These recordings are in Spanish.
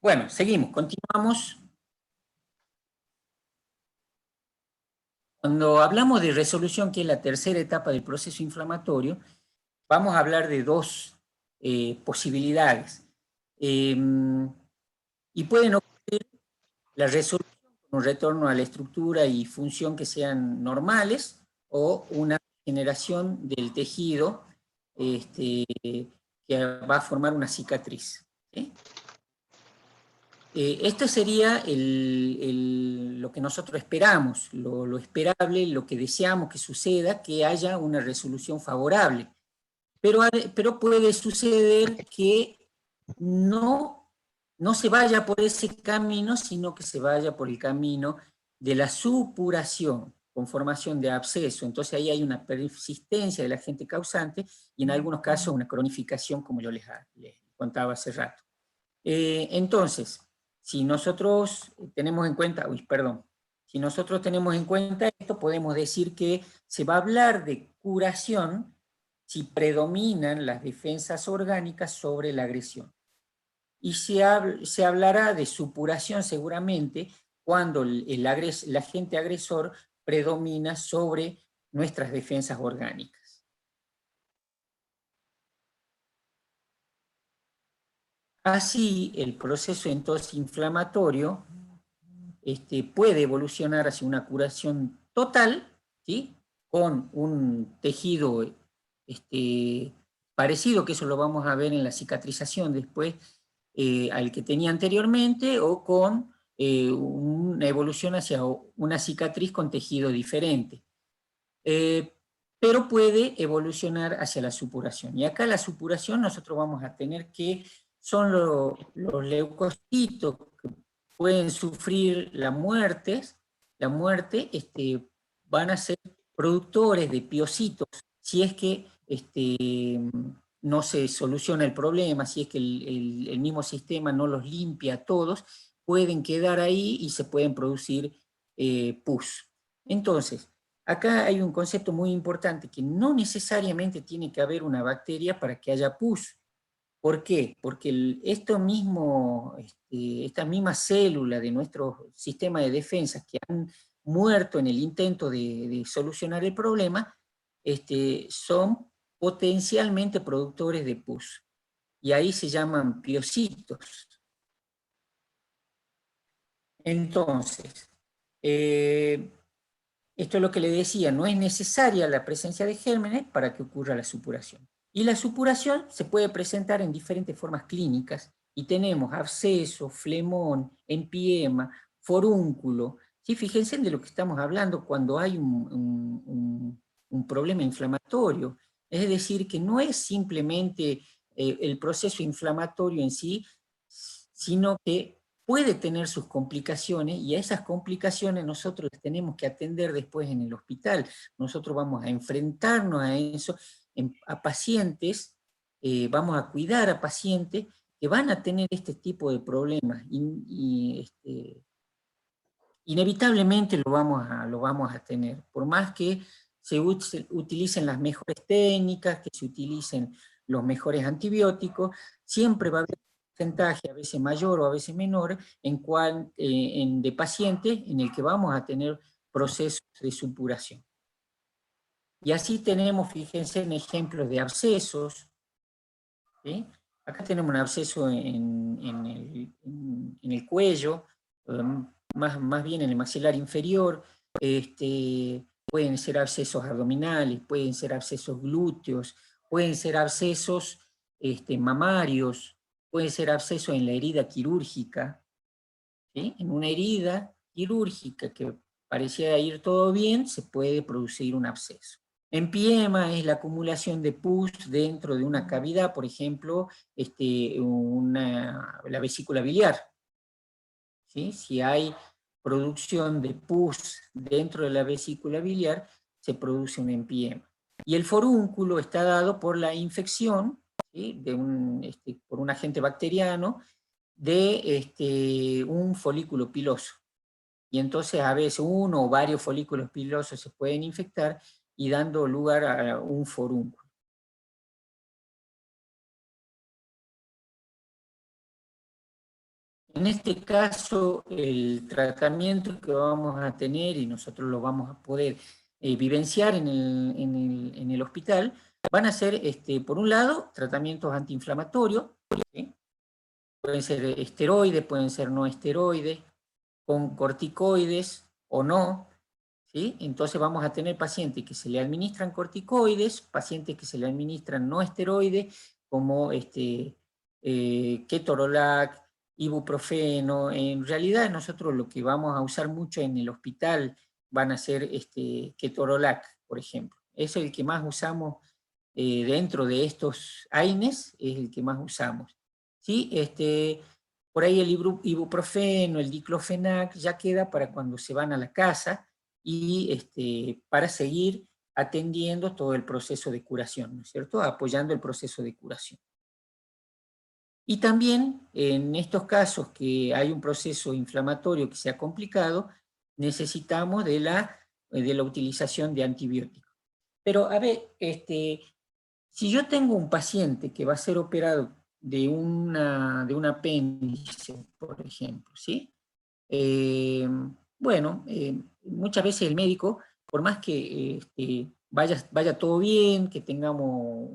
Bueno, seguimos, continuamos. Cuando hablamos de resolución, que es la tercera etapa del proceso inflamatorio, vamos a hablar de dos posibilidades. Y pueden ocurrir la resolución con un retorno a la estructura y función que sean normales, o una generación del tejido que va a formar una cicatriz. ¿Sí? Esto sería lo que nosotros esperamos, lo esperable, lo que deseamos que suceda, que haya una resolución favorable. Pero puede suceder que no se vaya por ese camino, sino que se vaya por el camino de la supuración, con formación de absceso. Entonces ahí hay una persistencia del agente causante y en algunos casos una cronificación, como yo les contaba hace rato. Entonces, si nosotros tenemos en cuenta, si nosotros tenemos en cuenta esto, podemos decir que se va a hablar de curación si predominan las defensas orgánicas sobre la agresión. Y se hablará de supuración seguramente cuando el agente agresor predomina sobre nuestras defensas orgánicas. Así, el proceso entonces inflamatorio puede evolucionar hacia una curación total, ¿sí? Con un tejido parecido, que eso lo vamos a ver en la cicatrización después, al que tenía anteriormente, o con una evolución hacia una cicatriz con tejido diferente. Pero puede evolucionar hacia la supuración. Y acá la supuración nosotros vamos a tener que son los leucocitos que pueden sufrir la muerte, van a ser productores de piocitos si es que no se soluciona el problema, si es que el mismo sistema no los limpia a todos, pueden quedar ahí y se pueden producir pus. Entonces, acá hay un concepto muy importante, que no necesariamente tiene que haber una bacteria para que haya pus. ¿Por qué? Porque esta misma célula de nuestro sistema de defensa que han muerto en el intento de solucionar el problema, son potencialmente productores de pus. Y ahí se llaman piocitos. Entonces, esto es lo que le decía, no es necesaria la presencia de gérmenes para que ocurra la supuración. Y la supuración se puede presentar en diferentes formas clínicas, y tenemos absceso, flemón, empiema, forúnculo. ¿Sí? Fíjense de lo que estamos hablando cuando hay un problema inflamatorio. Es decir, que no es simplemente el proceso inflamatorio en sí, sino que puede tener sus complicaciones, y a esas complicaciones nosotros las tenemos que atender después en el hospital. Nosotros vamos a enfrentarnos a eso, a pacientes, vamos a cuidar a pacientes que van a tener este tipo de problemas, inevitablemente lo vamos a tener, por más que se utilicen las mejores técnicas, que se utilicen los mejores antibióticos, siempre va a haber un porcentaje, a veces mayor o a veces menor, de pacientes en el que vamos a tener procesos de supuración. Y así tenemos, fíjense, en ejemplos de abscesos, ¿sí? Acá tenemos un absceso en el cuello, más bien en el maxilar inferior. Pueden ser abscesos abdominales, pueden ser abscesos glúteos, pueden ser abscesos mamarios, pueden ser abscesos en la herida quirúrgica, ¿sí? En una herida quirúrgica que parecía ir todo bien, se puede producir un absceso. Empiema es la acumulación de pus dentro de una cavidad, por ejemplo, la vesícula biliar. ¿Sí? Si hay producción de pus dentro de la vesícula biliar, se produce un empiema. Y el forúnculo está dado por la infección, ¿sí? Por un agente bacteriano de un folículo piloso. Y entonces a veces uno o varios folículos pilosos se pueden infectar y dando lugar a un forúnculo. En este caso, el tratamiento que vamos a tener, y nosotros lo vamos a poder vivenciar en el hospital, van a ser, por un lado, tratamientos antiinflamatorios, ¿sí? Pueden ser esteroides, pueden ser no esteroides, con corticoides o no, ¿sí? Entonces vamos a tener pacientes que se le administran corticoides, pacientes que se le administran no esteroides, como ketorolac, ibuprofeno. En realidad nosotros lo que vamos a usar mucho en el hospital van a ser ketorolac, por ejemplo. Es el que más usamos dentro de estos AINES, es el que más usamos. ¿Sí? Por ahí el ibuprofeno, el diclofenac, ya queda para cuando se van a la casa y para seguir atendiendo todo el proceso de curación, ¿no es cierto? Apoyando el proceso de curación. Y también en estos casos que hay un proceso inflamatorio que sea complicado, necesitamos de la utilización de antibióticos. Pero a ver, si yo tengo un paciente que va a ser operado de un apéndice, por ejemplo, ¿sí? Bueno, muchas veces el médico, por más que vaya todo bien, que tengamos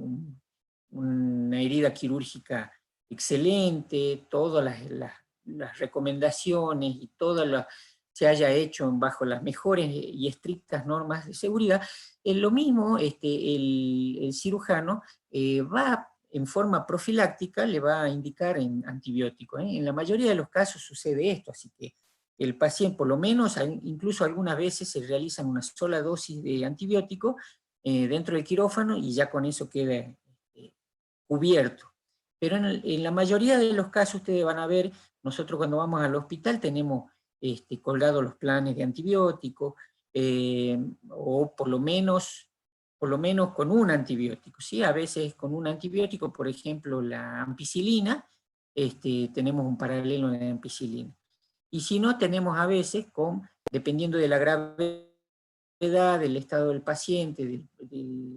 una herida quirúrgica excelente, todas las recomendaciones y se haya hecho bajo las mejores y estrictas normas de seguridad, lo mismo el cirujano va en forma profiláctica, le va a indicar en antibiótico. En la mayoría de los casos sucede esto, así que el paciente, por lo menos, incluso algunas veces se realizan una sola dosis de antibiótico dentro del quirófano y ya con eso queda cubierto. Pero en la mayoría de los casos ustedes van a ver, nosotros cuando vamos al hospital tenemos colgados los planes de antibióticos, o por lo menos con un antibiótico, ¿sí? A veces con un antibiótico, por ejemplo, la ampicilina, tenemos un paralelo de ampicilina. Y si no, tenemos a veces, dependiendo de la gravedad del estado del paciente, de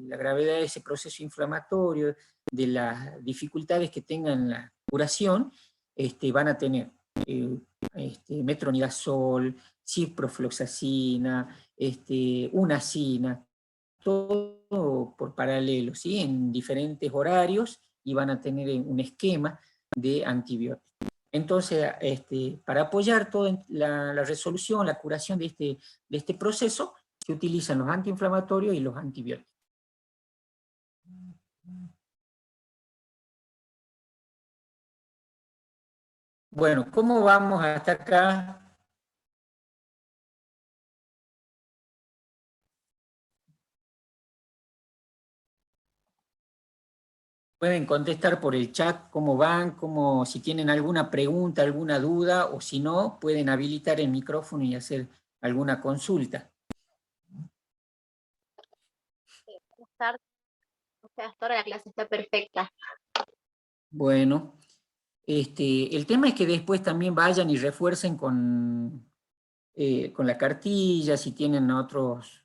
la gravedad de ese proceso inflamatorio, de las dificultades que tengan la curación, van a tener metronidazol, ciprofloxacina, unacina, todo por paralelo, ¿sí? En diferentes horarios, y van a tener un esquema de antibióticos. Entonces, para apoyar toda la resolución, la curación de este proceso, se utilizan los antiinflamatorios y los antibióticos. Bueno, ¿cómo vamos hasta acá? Pueden contestar por el chat cómo van, si tienen alguna pregunta, alguna duda, o si no, pueden habilitar el micrófono y hacer alguna consulta. Hasta ahora la clase está perfecta. Bueno, el tema es que después también vayan y refuercen con la cartilla, si tienen otras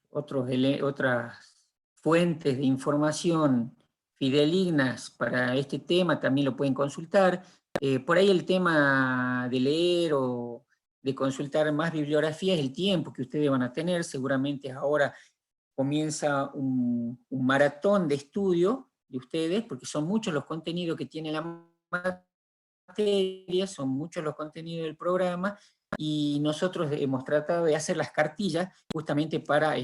fuentes de información fidedignas para este tema, también lo pueden consultar. Por ahí el tema de leer o de consultar más bibliografía es el tiempo que ustedes van a tener. Seguramente ahora comienza un maratón de estudio de ustedes, porque son muchos los contenidos que tiene la materia, son muchos los contenidos del programa, y nosotros hemos tratado de hacer las cartillas justamente para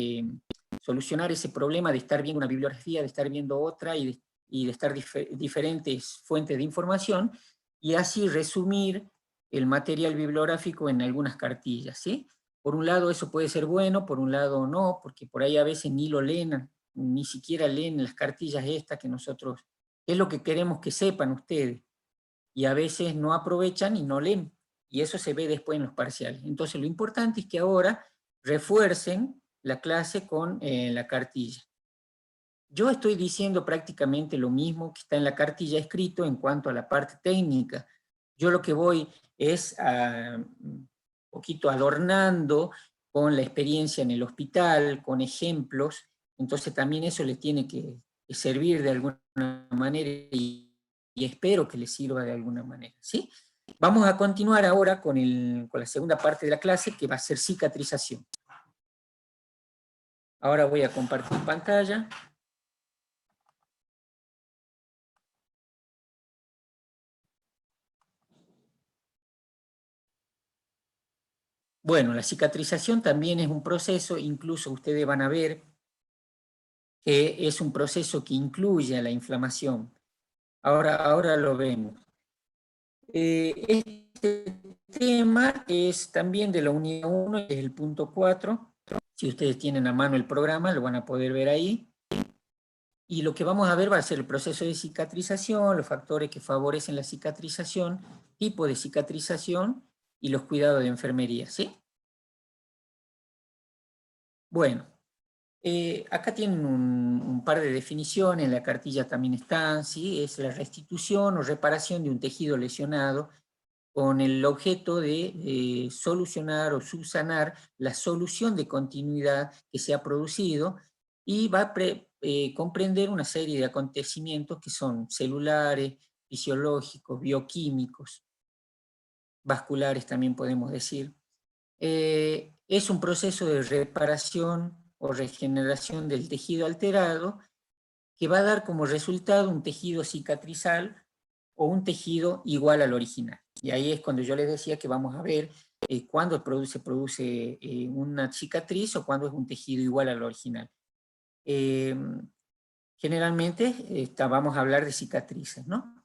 solucionar ese problema de estar viendo una bibliografía, de estar viendo otra y de estar diferentes fuentes de información, y así resumir el material bibliográfico en algunas cartillas, ¿sí? Por un lado eso puede ser bueno, por un lado no, porque por ahí a veces ni lo leen, ni siquiera leen las cartillas estas que nosotros, es lo que queremos que sepan ustedes, y a veces no aprovechan y no leen, y eso se ve después en los parciales. Entonces lo importante es que ahora refuercen la clase con la cartilla. Yo estoy diciendo prácticamente lo mismo que está en la cartilla escrito en cuanto a la parte técnica. Yo lo que voy es un poquito adornando con la experiencia en el hospital, con ejemplos, entonces también eso les tiene que servir de alguna manera y espero que les sirva de alguna manera, ¿sí? Vamos a continuar ahora con la segunda parte de la clase, que va a ser cicatrización. Ahora voy a compartir pantalla. Bueno, la cicatrización también es un proceso, incluso ustedes van a ver que es un proceso que incluye a la inflamación. Ahora lo vemos. Este tema es también de la unidad 1, es el punto 4. Si ustedes tienen a mano el programa, lo van a poder ver ahí. Y lo que vamos a ver va a ser el proceso de cicatrización, los factores que favorecen la cicatrización, tipo de cicatrización y los cuidados de enfermería, ¿sí? Bueno, acá tienen un par de definiciones, en la cartilla también están, ¿sí? Es la restitución o reparación de un tejido lesionado con el objeto de solucionar o subsanar la solución de continuidad que se ha producido y va a comprender una serie de acontecimientos que son celulares, fisiológicos, bioquímicos, vasculares también podemos decir. Es un proceso de reparación o regeneración del tejido alterado que va a dar como resultado un tejido cicatrizal o un tejido igual al original. Y ahí es cuando yo les decía que vamos a ver cuándo se produce una cicatriz o cuándo es un tejido igual al original. Generalmente vamos a hablar de cicatrices, ¿no?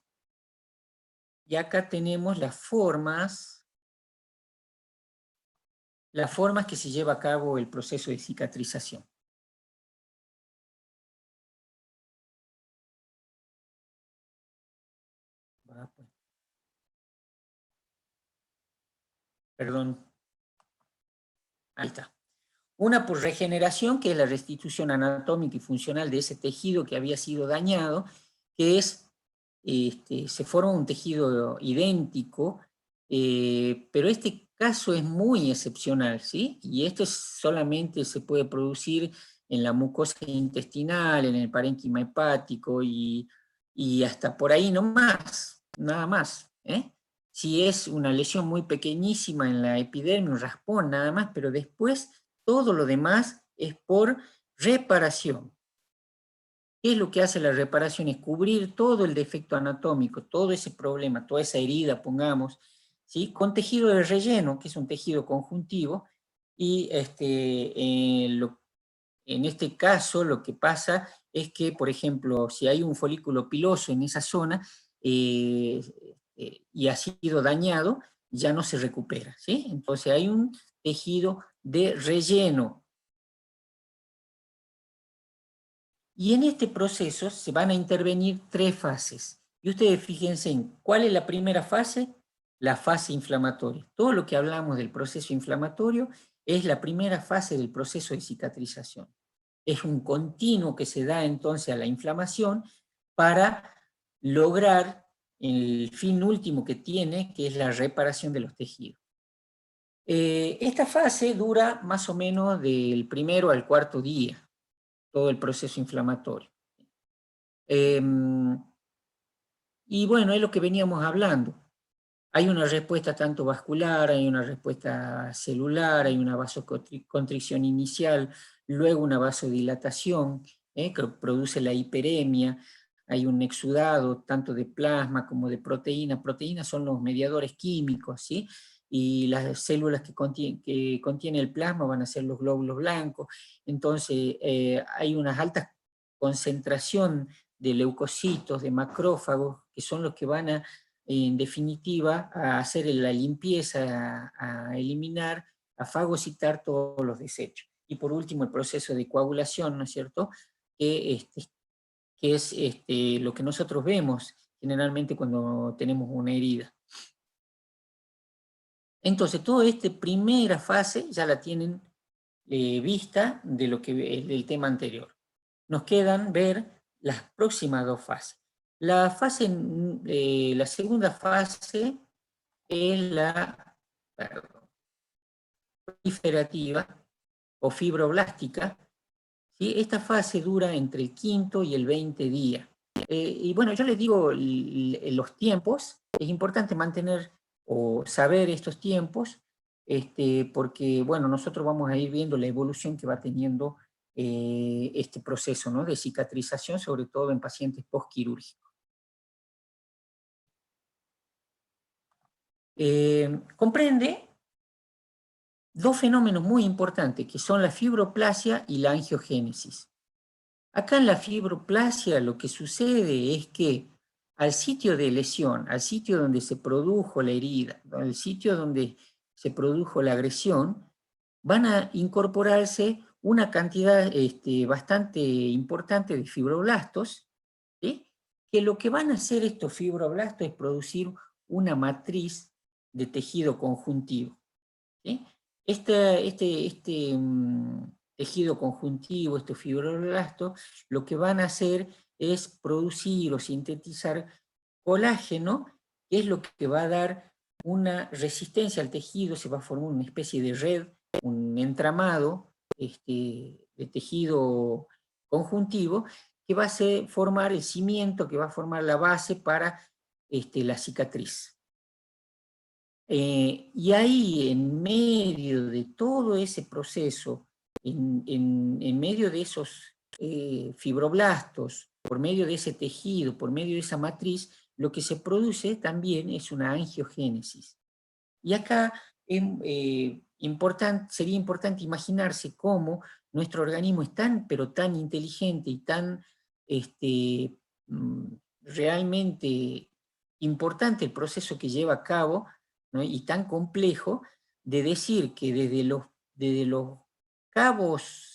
Y acá tenemos las formas que se lleva a cabo el proceso de cicatrización. Perdón. Ahí está. Una por regeneración, que es la restitución anatómica y funcional de ese tejido que había sido dañado, que es, se forma un tejido idéntico, pero este caso es muy excepcional, ¿sí? Y esto solamente se puede producir en la mucosa intestinal, en el parénquima hepático y hasta por ahí no más, nada más, ¿eh? Si es una lesión muy pequeñísima en la epidermis, un raspón nada más, pero después todo lo demás es por reparación. ¿Qué es lo que hace la reparación? Es cubrir todo el defecto anatómico, todo ese problema, toda esa herida, pongamos, ¿sí? Con tejido de relleno, que es un tejido conjuntivo, y en este caso lo que pasa es que, por ejemplo, si hay un folículo piloso en esa zona y ha sido dañado, ya no se recupera, ¿sí? Entonces hay un tejido de relleno. Y en este proceso se van a intervenir 3 fases. Y ustedes fíjense en cuál es la primera fase, la fase inflamatoria. Todo lo que hablamos del proceso inflamatorio es la primera fase del proceso de cicatrización. Es un continuo que se da entonces a la inflamación para lograr el fin último que tiene, que es la reparación de los tejidos. Esta fase dura más o menos del primero al cuarto día, todo el proceso inflamatorio. Y bueno, es lo que veníamos hablando. Hay una respuesta tanto vascular, hay una respuesta celular, hay una vasoconstricción inicial, luego una vasodilatación que produce la hiperemia, hay un exudado tanto de plasma como de proteína. Proteínas son los mediadores químicos, ¿sí? Y las células que contiene el plasma van a ser los glóbulos blancos. Entonces hay una alta concentración de leucocitos, de macrófagos, que son los que van a, en definitiva, a hacer la limpieza, a eliminar, a fagocitar todos los desechos. Y por último, el proceso de coagulación, ¿no es cierto?, que es lo que nosotros vemos generalmente cuando tenemos una herida. Entonces, toda esta primera fase ya la tienen vista de lo que del tema anterior. Nos quedan ver las próximas 2 fases. La segunda fase es la proliferativa o fibroblástica. ¿Sí? Esta fase dura entre el 5º y el 20 día. Y bueno, yo les digo los tiempos, es importante mantener o saber estos tiempos, porque, bueno, nosotros vamos a ir viendo la evolución que va teniendo este proceso, ¿no?, de cicatrización, sobre todo en pacientes postquirúrgicos. Comprende dos fenómenos muy importantes, que son la fibroplasia y la angiogénesis. Acá en la fibroplasia lo que sucede es que al sitio de lesión, al sitio donde se produjo la herida, al sitio donde se produjo la agresión, van a incorporarse una cantidad bastante importante de fibroblastos, ¿sí?, que lo que van a hacer estos fibroblastos es producir una matriz de tejido conjuntivo, ¿sí? Tejido conjuntivo, estos fibroblastos, lo que van a hacer es producir o sintetizar colágeno, que es lo que va a dar una resistencia al tejido, se va a formar una especie de red, un entramado de tejido conjuntivo, que va a formar el cimiento, que va a formar la base para la cicatriz. Y ahí, en medio de todo ese proceso, en medio de esos fibroblastos, por medio de ese tejido, por medio de esa matriz, lo que se produce también es una angiogénesis. Y acá sería importante imaginarse cómo nuestro organismo es tan, pero tan inteligente y tan mm, realmente importante el proceso que lleva a cabo, ¿no?, y tan complejo, de decir que desde los cabos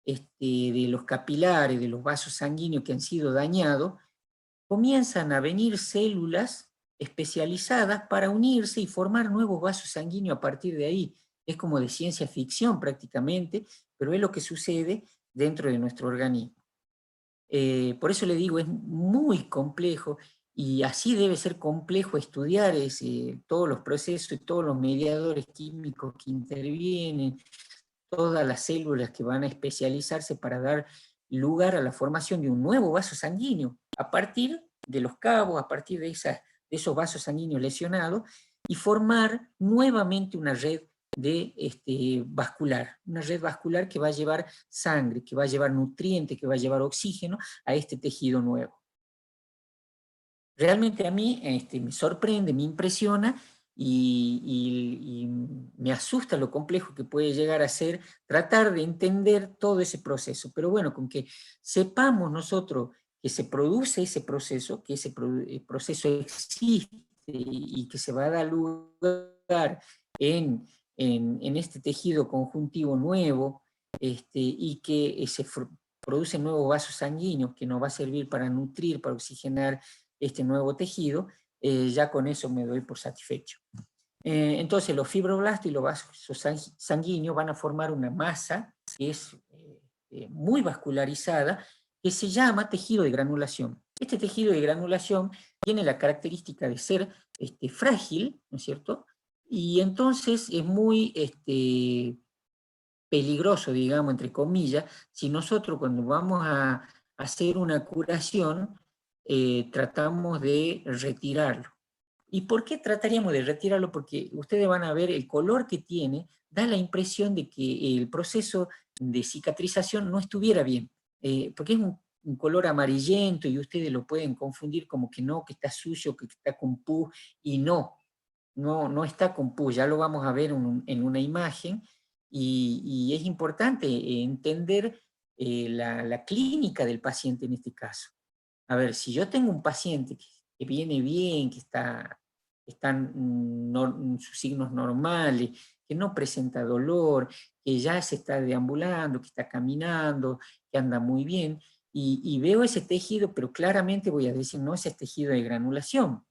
de los capilares, de los vasos sanguíneos que han sido dañados, comienzan a venir células especializadas para unirse y formar nuevos vasos sanguíneos a partir de ahí. Es como de ciencia ficción prácticamente, pero es lo que sucede dentro de nuestro organismo. Por eso le digo, es muy complejo, y así debe ser complejo estudiar todos los procesos y todos los mediadores químicos que intervienen, todas las células que van a especializarse para dar lugar a la formación de un nuevo vaso sanguíneo, a partir de los cabos, a partir de esos vasos sanguíneos lesionados, y formar nuevamente una red vascular, una red vascular que va a llevar sangre, que va a llevar nutrientes, que va a llevar oxígeno a este tejido nuevo. Realmente a mí me sorprende, me impresiona, y me asusta lo complejo que puede llegar a ser tratar de entender todo ese proceso. Pero bueno, con que sepamos nosotros que se produce ese proceso, que ese proceso existe y que se va a dar lugar en este tejido conjuntivo nuevo, y que producen nuevos vasos sanguíneos que nos va a servir para nutrir, para oxigenar este nuevo tejido, ya con eso me doy por satisfecho. Entonces los fibroblastos y los vasos sanguíneos van a formar una masa que es muy vascularizada, que se llama tejido de granulación. Este tejido de granulación tiene la característica de ser frágil, ¿no es cierto? Y entonces es muy peligroso, digamos, entre comillas, si nosotros cuando vamos a hacer una curación, tratamos de retirarlo. ¿Y por qué trataríamos de retirarlo? Porque ustedes van a ver el color que tiene, da la impresión de que el proceso de cicatrización no estuviera bien, porque es un color amarillento y ustedes lo pueden confundir como que no, que está sucio, que está con pus, y no está con pus, ya lo vamos a ver en una imagen, y es importante entender la clínica del paciente en este caso. A ver, si yo tengo un paciente que viene bien, que están sus signos normales, que no presenta dolor, que ya se está deambulando, que está caminando, que anda muy bien, y veo ese tejido, pero claramente voy a decir, no, ese es tejido de granulación,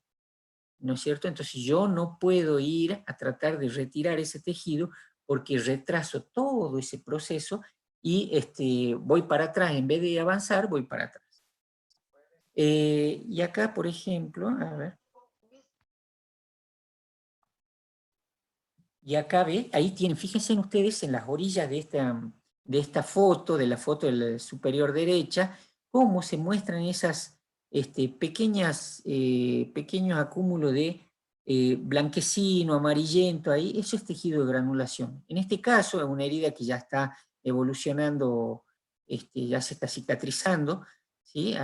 ¿no es cierto? Entonces yo no puedo ir a tratar de retirar ese tejido porque retraso todo ese proceso y voy para atrás, en vez de avanzar, voy para atrás. Y acá, por ejemplo, a ver. Y acá ve, ahí tienen, fíjense ustedes en las orillas de esta foto, de la foto de la superior derecha, cómo se muestran esas pequeños acúmulos de blanquecino, amarillento, ahí, eso es tejido de granulación. En este caso, es una herida que ya está evolucionando, ya se está cicatrizando, ¿sí?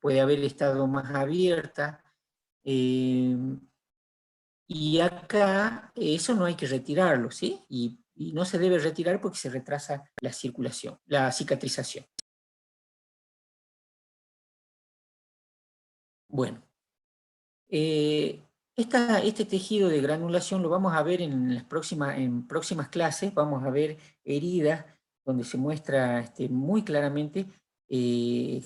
Puede haber estado más abierta, y acá eso no hay que retirarlo, ¿sí? Y no se debe retirar porque se retrasa la circulación, la cicatrización. Bueno, este tejido de granulación lo vamos a ver en próximas clases, vamos a ver heridas donde se muestra muy claramente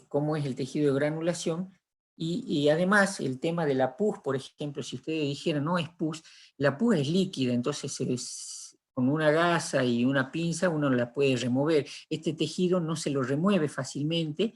cómo es el tejido de granulación, y además el tema de la pus, por ejemplo, si ustedes dijeran no es pus, la pus es líquida, entonces con una gasa y una pinza uno la puede remover. Este tejido no se lo remueve fácilmente,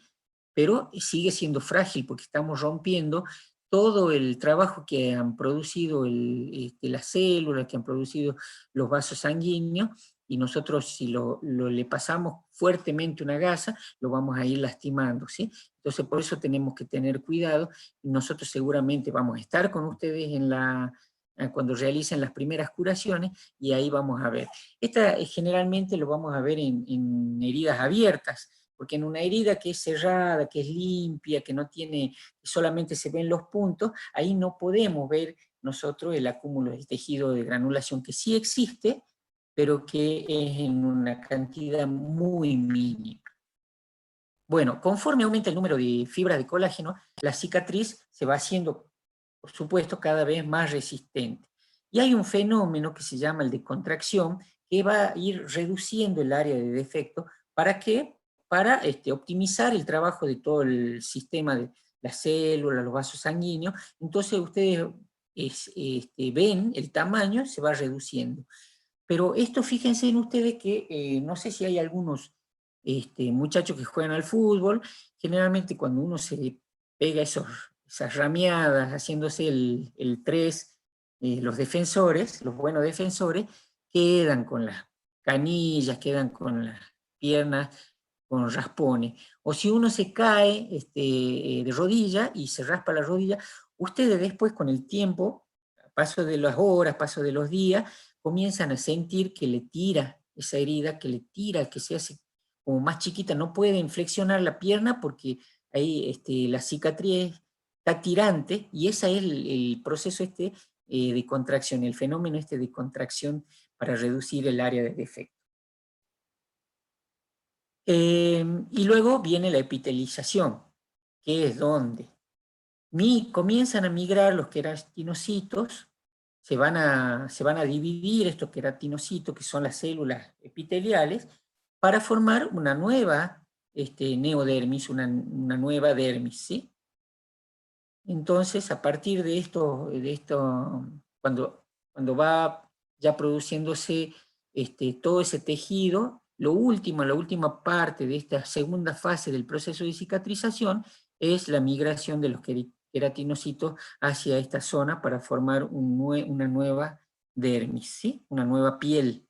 pero sigue siendo frágil porque estamos rompiendo todo el trabajo que han producido las células, que han producido los vasos sanguíneos, y nosotros si le pasamos fuertemente una gasa, lo vamos a ir lastimando, ¿sí? Entonces por eso tenemos que tener cuidado, y nosotros seguramente vamos a estar con ustedes cuando realicen las primeras curaciones, y ahí vamos a ver. Esta generalmente lo vamos a ver en heridas abiertas, porque en una herida que es cerrada, que es limpia, que no tiene, que solamente se ven los puntos, ahí no podemos ver nosotros el acúmulo del tejido de granulación, que sí existe, pero que es en una cantidad muy mínima. Bueno, conforme aumenta el número de fibras de colágeno, la cicatriz se va haciendo, por supuesto, cada vez más resistente. Y hay un fenómeno que se llama el de contracción, que va a ir reduciendo el área de defecto. ¿Para qué? Para optimizar el trabajo de todo el sistema de las células, los vasos sanguíneos. Entonces ustedes ven el tamaño, se va reduciendo. Pero esto, fíjense en ustedes que no sé si hay algunos muchachos que juegan al fútbol, generalmente cuando uno se pega esas rameadas haciéndose el 3, los defensores, los buenos defensores, quedan con las canillas, quedan con las piernas, con raspones. O si uno se cae de rodilla y se raspa la rodilla, ustedes después con el tiempo, paso de las horas, paso de los días, comienzan a sentir que le tira esa herida, que le tira, que se hace como más chiquita, no pueden flexionar la pierna porque ahí la cicatriz está tirante, y ese es el proceso de contracción, el fenómeno de contracción para reducir el área de defecto. Y luego viene la epitelización, que es donde comienzan a migrar los queratinocitos, se van a dividir estos queratinocitos, que son las células epiteliales, para formar una nueva neodermis, una nueva dermis, ¿sí? Entonces, a partir de esto cuando va ya produciéndose todo ese tejido, la última parte de esta segunda fase del proceso de cicatrización es la migración de los queratinocitos hacia esta zona para formar una nueva dermis, ¿sí? Una nueva piel.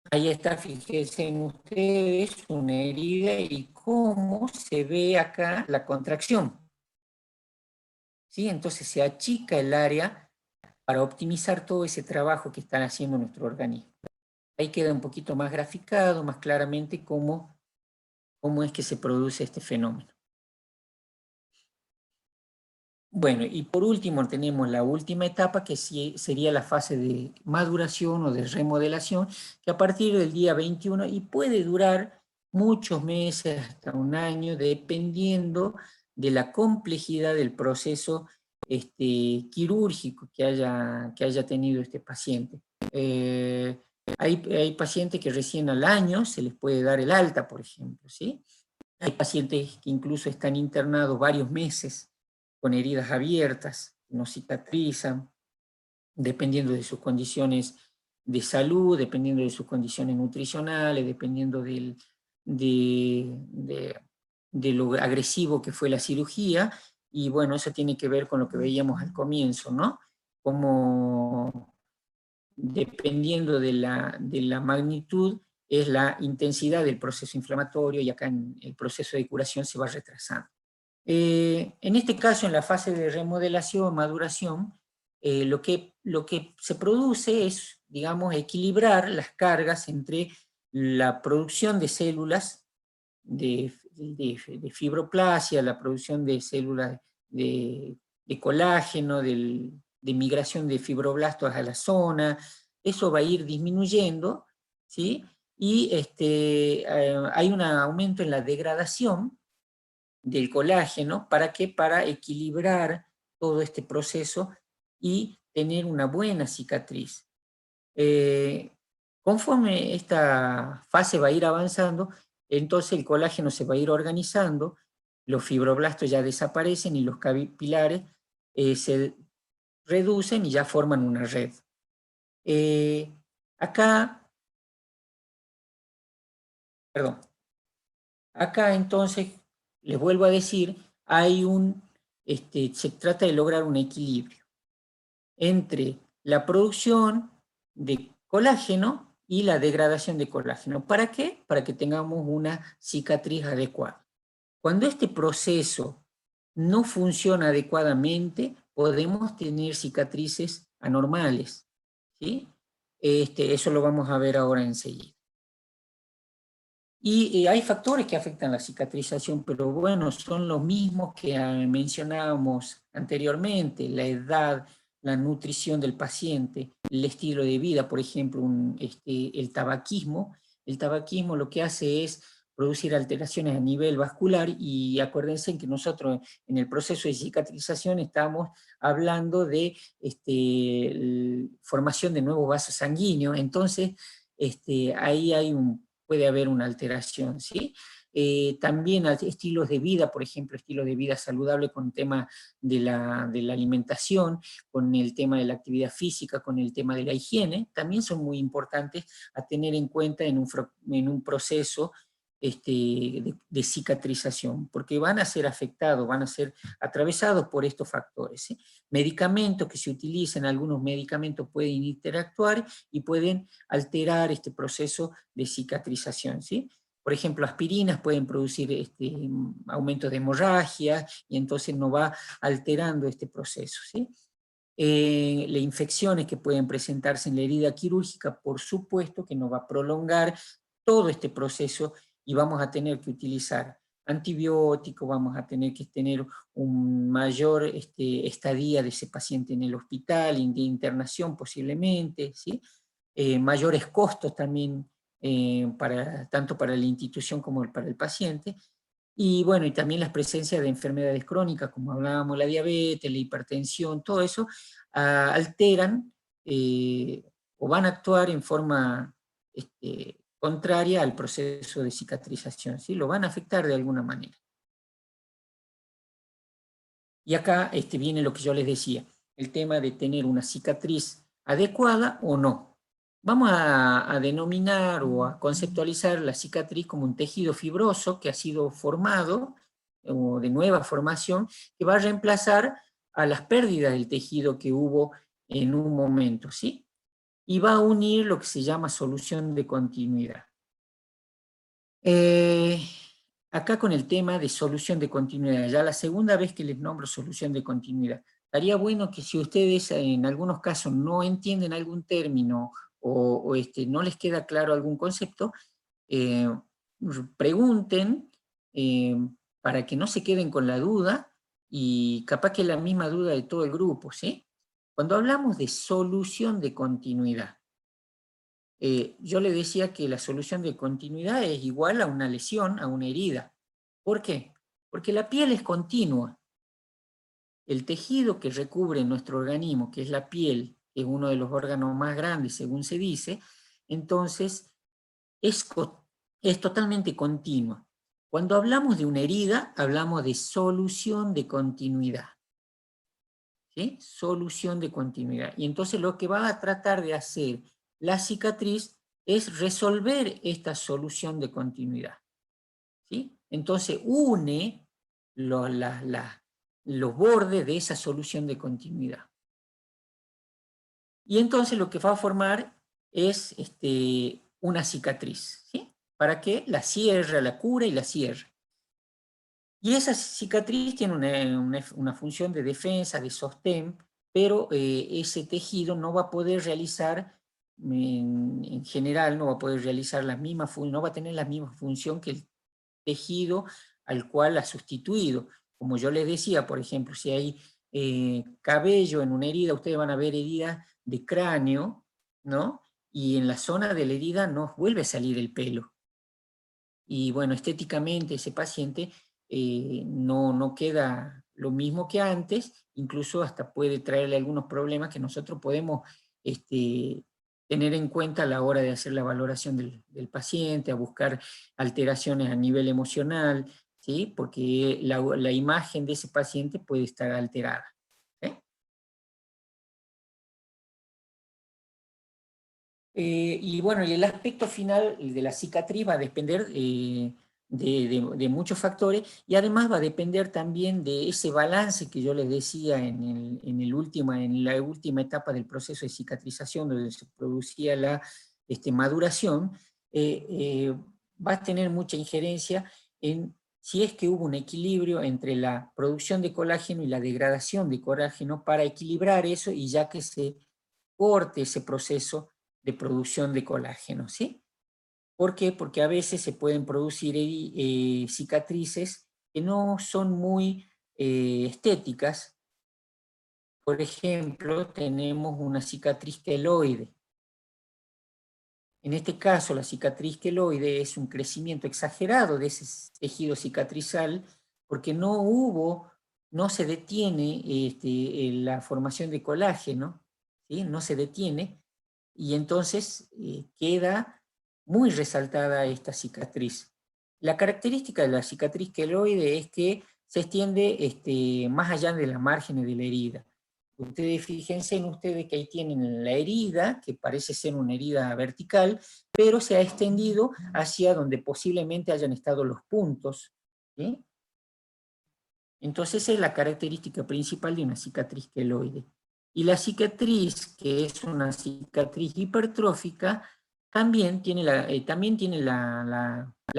Ahí está, fíjense en ustedes, una herida y cómo se ve acá la contracción, ¿sí? Entonces se achica el área para optimizar todo ese trabajo que está haciendo nuestro organismo. Ahí queda un poquito más graficado, más claramente cómo es que se produce este fenómeno. Bueno, y por último tenemos la última etapa, que sería la fase de maduración o de remodelación, que a partir del día 21, y puede durar muchos meses, hasta un año, dependiendo de la complejidad del proceso quirúrgico que haya tenido este paciente. Hay pacientes que recién al año se les puede dar el alta, por ejemplo, ¿sí? Hay pacientes que incluso están internados varios meses con heridas abiertas, no cicatrizan, dependiendo de sus condiciones de salud, dependiendo de sus condiciones nutricionales, dependiendo de lo agresivo que fue la cirugía. Y bueno, eso tiene que ver con lo que veíamos al comienzo, ¿no? Como dependiendo de la magnitud, es la intensidad del proceso inflamatorio, y acá en el proceso de curación se va retrasando. En este caso, en la fase de remodelación, maduración, lo que se produce es, digamos, equilibrar las cargas entre la producción de células de fibroplasia, la producción de células de colágeno, de migración de fibroblastos a la zona. Eso va a ir disminuyendo, ¿sí? Y hay un aumento en la degradación del colágeno. ¿Para qué? Para equilibrar todo este proceso y tener una buena cicatriz. Conforme esta fase va a ir avanzando, entonces el colágeno se va a ir organizando, los fibroblastos ya desaparecen y los capilares se reducen y ya forman una red. Acá, perdón, acá entonces, les vuelvo a decir, se trata de lograr un equilibrio entre la producción de colágeno y la degradación de colágeno. ¿Para qué? Para que tengamos una cicatriz adecuada. Cuando este proceso no funciona adecuadamente, podemos tener cicatrices anormales, ¿sí? Eso lo vamos a ver ahora enseguida. Y hay factores que afectan la cicatrización, pero bueno, son los mismos que mencionábamos anteriormente: la edad, la nutrición del paciente, el estilo de vida. Por ejemplo, el tabaquismo. El tabaquismo lo que hace es producir alteraciones a nivel vascular, y acuérdense que nosotros en el proceso de cicatrización estamos hablando de formación de nuevos vasos sanguíneos. Entonces, ahí puede haber una alteración, ¿sí? También estilos de vida, por ejemplo, estilos de vida saludable con el tema de la alimentación, con el tema de la actividad física, con el tema de la higiene, también son muy importantes a tener en cuenta en un proceso de cicatrización, porque van a ser afectados, van a ser atravesados por estos factores, ¿sí? Medicamentos que se utilizan, algunos medicamentos pueden interactuar y pueden alterar este proceso de cicatrización, ¿sí? Por ejemplo, aspirinas pueden producir aumentos de hemorragia, y entonces no va alterando este proceso, ¿sí? Las infecciones que pueden presentarse en la herida quirúrgica, por supuesto que no va a prolongar todo este proceso, y vamos a tener que utilizar antibióticos, vamos a tener que tener un mayor estadía de ese paciente en el hospital, de internación posiblemente, ¿sí? Mayores costos también, tanto para la institución como para el paciente. Y bueno, y también las presencias de enfermedades crónicas, como hablábamos, la diabetes, la hipertensión, todo eso alteran o van a actuar en forma contraria al proceso de cicatrización, ¿sí? Lo van a afectar de alguna manera. Y acá viene lo que yo les decía, el tema de tener una cicatriz adecuada o no. Vamos a denominar o a conceptualizar la cicatriz como un tejido fibroso que ha sido formado, o de nueva formación, que va a reemplazar a las pérdidas del tejido que hubo en un momento, ¿sí? Y va a unir lo que se llama solución de continuidad. Acá con el tema de solución de continuidad, ya la segunda vez que les nombro solución de continuidad. Estaría bueno que, si ustedes en algunos casos no entienden algún término o no les queda claro algún concepto, eh, pregunten, para que no se queden con la duda, y capaz que es la misma duda de todo el grupo, ¿sí? Cuando hablamos de solución de continuidad, yo le decía que la solución de continuidad es igual a una lesión, a una herida. ¿Por qué? Porque la piel es continua. El tejido que recubre nuestro organismo, que es la piel, que es uno de los órganos más grandes según se dice, entonces es totalmente continua. Cuando hablamos de una herida, hablamos de solución de continuidad, ¿sí? Solución de continuidad. Y entonces lo que va a tratar de hacer la cicatriz es resolver esta solución de continuidad, ¿sí? Entonces une los bordes de esa solución de continuidad. Y entonces lo que va a formar es una cicatriz, ¿sí? Para que la cierre, la cura y la cierre. Y esa cicatriz tiene una función de defensa, de sostén, pero ese tejido no va a poder realizar, en general, no va a poder realizar la misma no va a tener la misma función que el tejido al cual ha sustituido. Como yo les decía, por ejemplo, si hay cabello en una herida, ustedes van a ver heridas de cráneo, ¿no? Y en la zona de la herida no vuelve a salir el pelo. Y bueno, estéticamente ese paciente no queda lo mismo que antes, incluso hasta puede traerle algunos problemas que nosotros podemos tener en cuenta a la hora de hacer la valoración del paciente, a buscar alteraciones a nivel emocional, ¿sí? Porque la imagen de ese paciente puede estar alterada. Y bueno, y el aspecto final de la cicatriz va a depender de muchos factores, y además va a depender también de ese balance que yo les decía en la última etapa del proceso de cicatrización, donde se producía la maduración. Va a tener mucha injerencia en si es que hubo un equilibrio entre la producción de colágeno y la degradación de colágeno, para equilibrar eso y ya que se corte ese proceso de producción de colágeno, ¿sí? ¿Por qué? Porque a veces se pueden producir cicatrices que no son muy estéticas. Por ejemplo, tenemos una cicatriz queloide. En este caso, la cicatriz queloide es un crecimiento exagerado de ese tejido cicatrizal, porque no se detiene la formación de colágeno, ¿sí? No se detiene, y entonces queda muy resaltada esta cicatriz. La característica de la cicatriz queloide es que se extiende más allá de las márgenes de la herida. Ustedes fíjense en ustedes que ahí tienen la herida, que parece ser una herida vertical, pero se ha extendido hacia donde posiblemente hayan estado los puntos, ¿sí? Entonces esa es la característica principal de una cicatriz queloide. Y la cicatriz, que es una cicatriz hipertrófica, también tiene la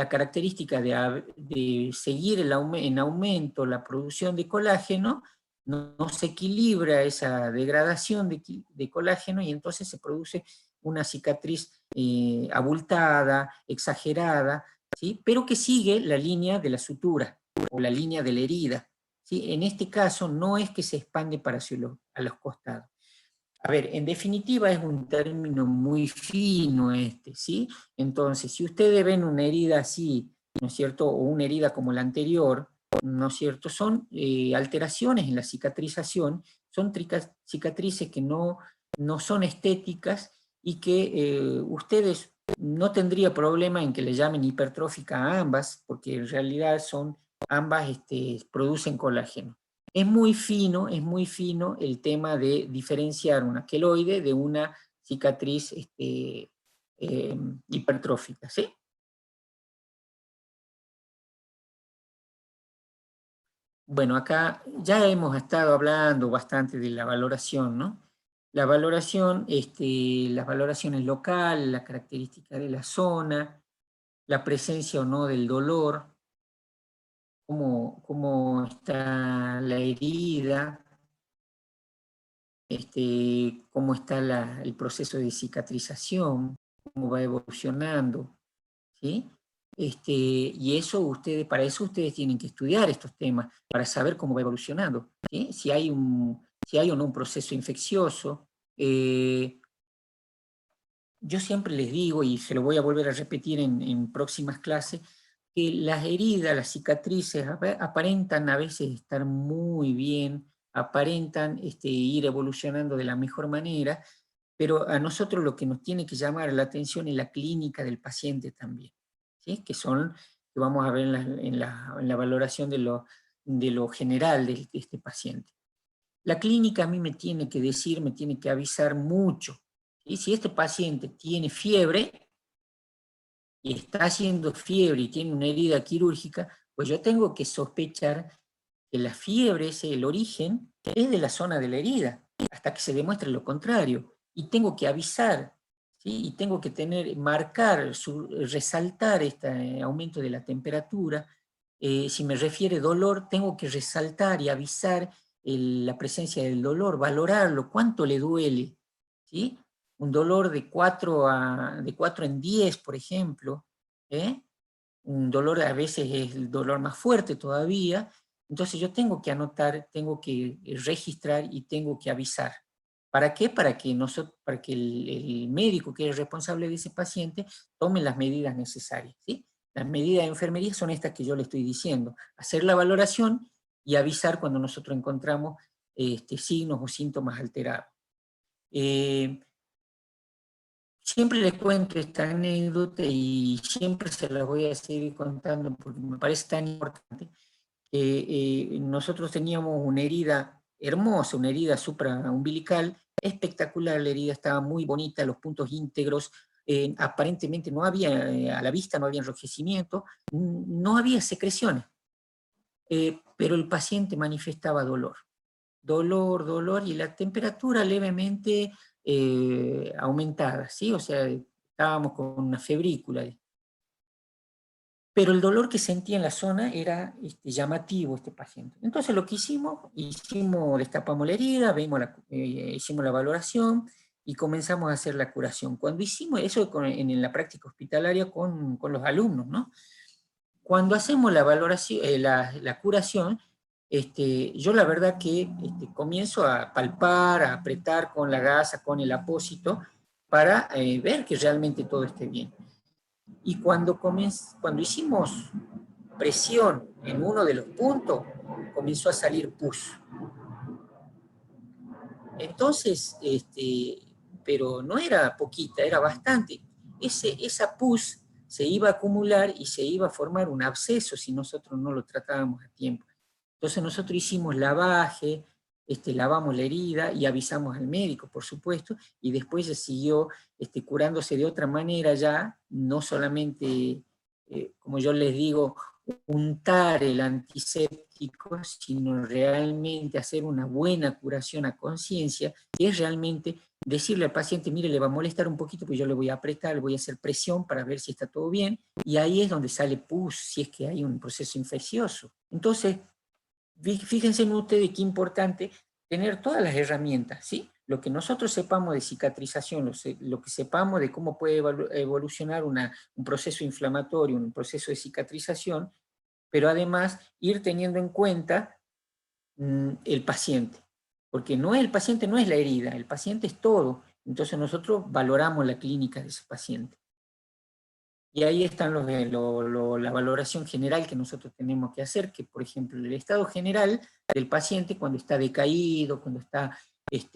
característica de seguir en aumento la producción de colágeno. No se equilibra esa degradación de colágeno, y entonces se produce una cicatriz abultada, exagerada, ¿sí? Pero que sigue la línea de la sutura o la línea de la herida. ¿Sí? En este caso no es que se expande a los costados. A ver, en definitiva es un término muy fino ¿sí? Entonces, si ustedes ven una herida así, ¿no es cierto?, o una herida como la anterior, ¿no es cierto?, son alteraciones en la cicatrización, son cicatrices que no son estéticas, y que ustedes no tendría problema en que le llamen hipertrófica a ambas, porque en realidad ambas producen colágeno. Es muy fino el tema de diferenciar una queloide de una cicatriz hipertrófica, ¿sí? Bueno, acá ya hemos estado hablando bastante de la valoración, ¿no? Las valoraciones locales, la característica de la zona, la presencia o no del dolor, cómo está la herida, cómo está el proceso de cicatrización, cómo va evolucionando, ¿sí? Para eso ustedes tienen que estudiar estos temas, para saber cómo va evolucionando, ¿sí? Si hay o no un proceso infeccioso. Yo siempre les digo, y se lo voy a volver a repetir en próximas clases, que las heridas, las cicatrices, aparentan a veces estar muy bien, aparentan ir evolucionando de la mejor manera, pero a nosotros lo que nos tiene que llamar la atención es la clínica del paciente también, ¿sí? Que vamos a ver en la valoración de lo general de este paciente. La clínica a mí me tiene que decir, me tiene que avisar mucho. Y si este paciente tiene fiebre y está haciendo fiebre y tiene una herida quirúrgica, pues yo tengo que sospechar que la fiebre, el origen, es de la zona de la herida, hasta que se demuestre lo contrario. Y tengo que avisar, ¿sí? Y tengo que resaltar este aumento de la temperatura, Si me refiere dolor, tengo que resaltar y avisar la presencia del dolor, valorarlo, cuánto le duele, ¿sí? Un dolor de 4 en 10, por ejemplo, ¿eh? Un dolor a veces es el dolor más fuerte todavía, entonces yo tengo que anotar, tengo que registrar y tengo que avisar. ¿Para qué? Para que el médico que es responsable de ese paciente tome las medidas necesarias, ¿sí? Las medidas de enfermería son estas que yo le estoy diciendo, hacer la valoración y avisar cuando nosotros encontramos signos o síntomas alterados. Siempre les cuento esta anécdota y siempre se la voy a seguir contando porque me parece tan importante. Nosotros teníamos una herida hermosa, una herida supraumbilical, espectacular, la herida estaba muy bonita, los puntos íntegros, aparentemente no había, a la vista no había enrojecimiento, no había secreciones, pero el paciente manifestaba dolor. Dolor, y la temperatura levemente aumentada, ¿sí? O sea, estábamos con una febrícula. Pero el dolor que sentía en la zona era llamativo, este paciente. Entonces lo que destapamos la herida, hicimos la valoración y comenzamos a hacer la curación. Cuando hicimos eso en la práctica hospitalaria con los alumnos, ¿no? Cuando hacemos la valoración, la curación, yo la verdad que comienzo a palpar, a apretar con la gasa, con el apósito, para ver que realmente todo esté bien. Y cuando hicimos presión en uno de los puntos, comenzó a salir pus. Entonces, pero no era poquita, era bastante. Esa pus se iba a acumular y se iba a formar un absceso si nosotros no lo tratábamos a tiempo. Entonces nosotros hicimos lavaje, lavamos la herida y avisamos al médico, por supuesto, y después se siguió curándose de otra manera ya, no solamente, como yo les digo, untar el antiséptico, sino realmente hacer una buena curación a conciencia, que es realmente decirle al paciente, mire, le va a molestar un poquito, pues yo le voy a apretar, le voy a hacer presión para ver si está todo bien, y ahí es donde sale pus, si es que hay un proceso infeccioso. Entonces, fíjense en ustedes qué importante tener todas las herramientas, ¿sí? Lo que nosotros sepamos de cicatrización, lo que sepamos de cómo puede evolucionar un proceso inflamatorio, un proceso de cicatrización, pero además ir teniendo en cuenta el paciente, porque el paciente no es la herida, el paciente es todo, entonces nosotros valoramos la clínica de ese paciente. Y ahí están la valoración general que nosotros tenemos que hacer, que por ejemplo el estado general del paciente cuando está decaído, cuando está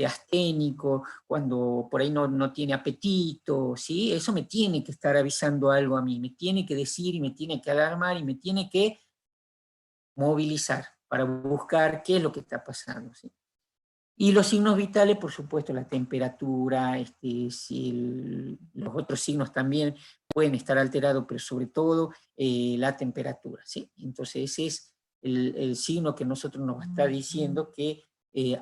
asténico, cuando por ahí no tiene apetito, ¿sí? Eso me tiene que estar avisando algo a mí, me tiene que decir y me tiene que alarmar y me tiene que movilizar para buscar qué es lo que está pasando, ¿sí? Y los signos vitales, por supuesto, la temperatura, los otros signos también pueden estar alterados, pero sobre todo la temperatura, ¿sí? Entonces ese es el signo que nosotros nos está diciendo que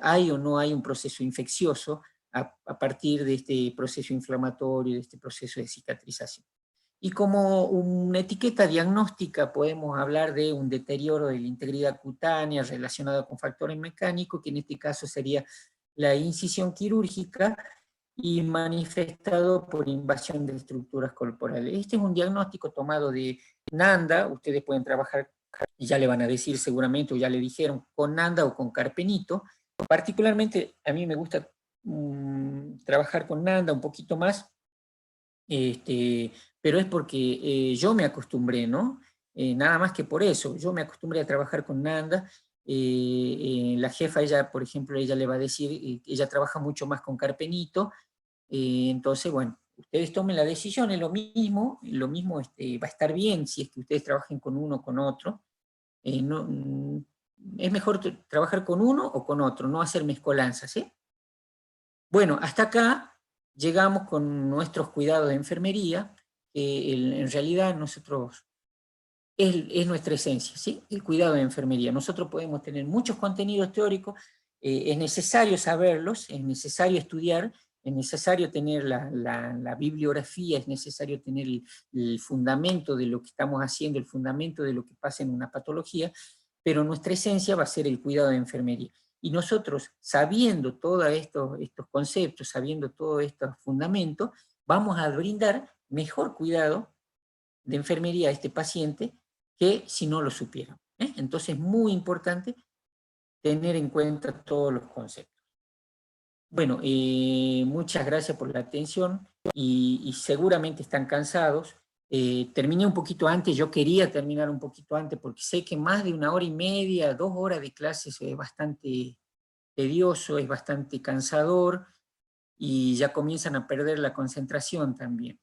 hay o no hay un proceso infeccioso a partir de este proceso inflamatorio, de este proceso de cicatrización. Y como una etiqueta diagnóstica podemos hablar de un deterioro de la integridad cutánea relacionado con factores mecánicos, que en este caso sería la incisión quirúrgica y manifestado por invasión de estructuras corporales. Este es un diagnóstico tomado de Nanda, ustedes pueden trabajar, ya le van a decir seguramente, o ya le dijeron, con Nanda o con Carpenito. Particularmente a mí me gusta trabajar con Nanda un poquito más, pero es porque yo me acostumbré, ¿no? Nada más que por eso, yo me acostumbré a trabajar con Nanda. La jefa, ella, por ejemplo, ella le va a decir, ella trabaja mucho más con Carpenito, entonces, bueno, ustedes tomen la decisión, es lo mismo va a estar bien si es que ustedes trabajen con uno o con otro. Es mejor trabajar con uno o con otro, no hacer mezcolanzas, ¿sí? Bueno, hasta acá llegamos con nuestros cuidados de enfermería, en realidad nosotros, es nuestra esencia, ¿sí? El cuidado de enfermería. Nosotros podemos tener muchos contenidos teóricos, es necesario saberlos, es necesario estudiar, es necesario tener la bibliografía, es necesario tener el fundamento de lo que estamos haciendo, el fundamento de lo que pasa en una patología, pero nuestra esencia va a ser el cuidado de enfermería. Y nosotros, sabiendo todos estos conceptos, sabiendo todos estos fundamentos, vamos a brindar mejor cuidado de enfermería a este paciente que si no lo supiéramos. Entonces es muy importante tener en cuenta todos los conceptos. Bueno, muchas gracias por la atención y seguramente están cansados. Terminé un poquito antes, yo quería terminar un poquito antes porque sé que más de 1 hora y media, 2 horas de clases es bastante tedioso, es bastante cansador y ya comienzan a perder la concentración también.